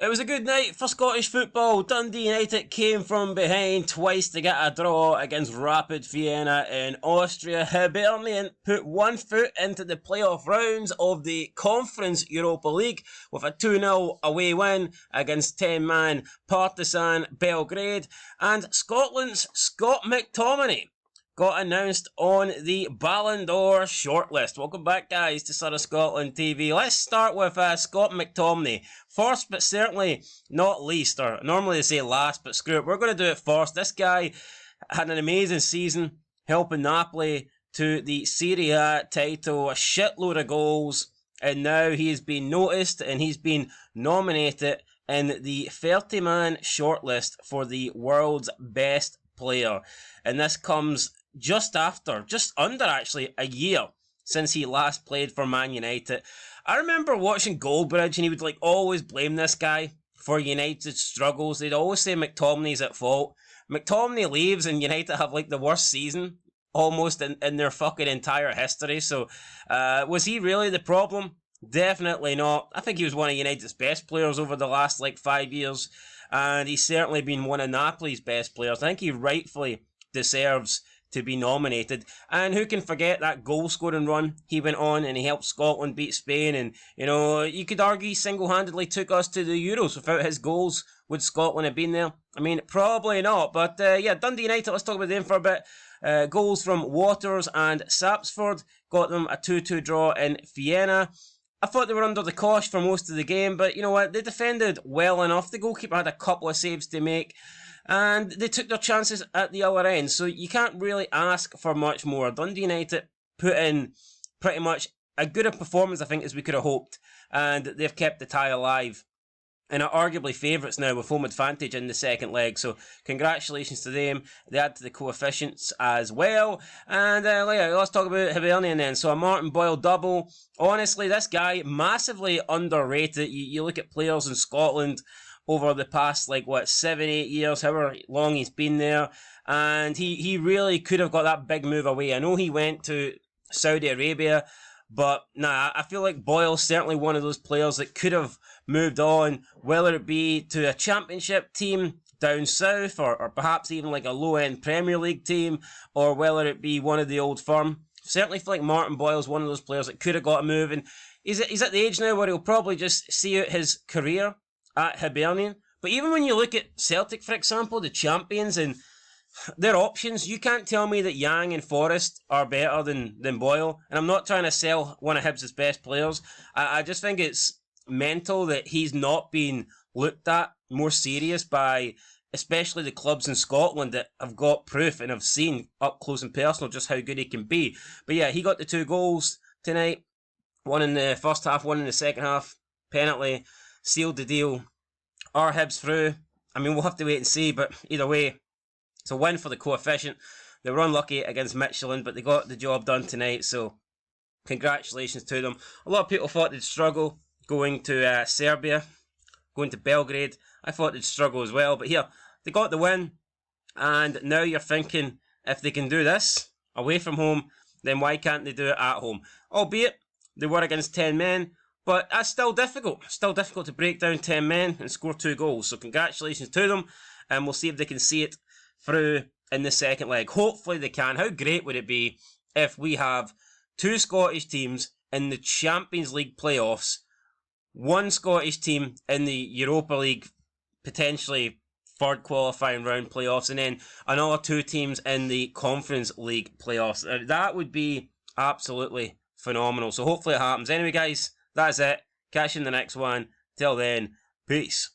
It was a good night for Scottish football. Dundee United came from behind twice to get a draw against Rapid Vienna in Austria. Hibernian put one foot into the playoff rounds of the Conference Europa League with a 2-0 away win against 10-man Partizan Belgrade. And Scotland's Scott Mctominay got announced on the Ballon d'Or shortlist. Welcome back, guys, to Son of Scotland TV. Let's start with Scott McTominay. First, but certainly not least, or normally they say last, but screw it, we're going to do it first. This guy had an amazing season, helping Napoli to the Serie A title, a shitload of goals, and now he has been noticed and he's been nominated in the 30-man shortlist for the world's best player. And this comes just under actually, a year since he last played for Man United. I remember watching Goldbridge and he would always blame this guy for United's struggles. They'd always say McTominay's at fault. McTominay leaves and United have the worst season almost in their fucking entire history. So was he really the problem? Definitely not. I think he was one of United's best players over the last 5 years, and he's certainly been one of Napoli's best players. I think he rightfully deserves to be nominated. And who can forget that goal scoring run he went on, and he helped Scotland beat Spain, and you could argue he single-handedly took us to the Euros. Without his goals, would Scotland have been there? I mean, probably not. But yeah, Dundee United, let's talk about them for a bit. Goals from Waters and Sapsford got them a 2-2 draw in Vienna. I thought they were under the cosh for most of the game, but you know what, they defended well enough. The goalkeeper had a couple of saves to make, and they took their chances at the other end, so you can't really ask for much more. Dundee United put in pretty much as good a performance, I think, as we could have hoped, and they've kept the tie alive and are arguably favourites now with home advantage in the second leg. So congratulations to them. They add to the coefficients as well. And let's talk about Hibernian then. So a Martin Boyle double. Honestly, this guy, massively underrated. You look at players in Scotland over the past 7-8 years, however long he's been there, and he really could have got that big move away. I know he went to Saudi Arabia, but nah, I feel like Boyle's certainly one of those players that could have moved on, whether it be to a championship team down south, or perhaps even a low-end Premier League team, or whether it be one of the old firm. Certainly feel like Martin Boyle's one of those players that could have got a move, and he's at the age now where he'll probably just see out his career at Hibernian. But even when you look at Celtic, for example, the champions, and their options, you can't tell me that Yang and Forrest are better than Boyle. And I'm not trying to sell one of Hibs' best players. I just think it's mental that he's not been looked at more serious by especially the clubs in Scotland that have got proof and have seen up close and personal just how good he can be. But yeah, he got the 2 goals tonight. One in the first half, one in the second half. Penalty sealed the deal. Are Hibs through? I mean, we'll have to wait and see, but either way, it's a win for the coefficient. They were unlucky against Michelin, but they got the job done tonight, so congratulations to them. A lot of people thought they'd struggle going to Serbia, going to Belgrade. I thought they'd struggle as well, but here, they got the win, and now you're thinking, if they can do this away from home, then why can't they do it at home? Albeit, they were against 10 men, but that's still difficult. Still difficult to break down 10 men and score 2 goals. So congratulations to them, and we'll see if they can see it through in the second leg. Hopefully they can. How great would it be if we have 2 Scottish teams in the Champions League playoffs, 1 Scottish team in the Europa League, potentially 3rd qualifying round playoffs, and then another 2 teams in the Conference League playoffs. That would be absolutely phenomenal. So hopefully it happens. Anyway, guys, that's it. Catch you in the next one. Till then, peace.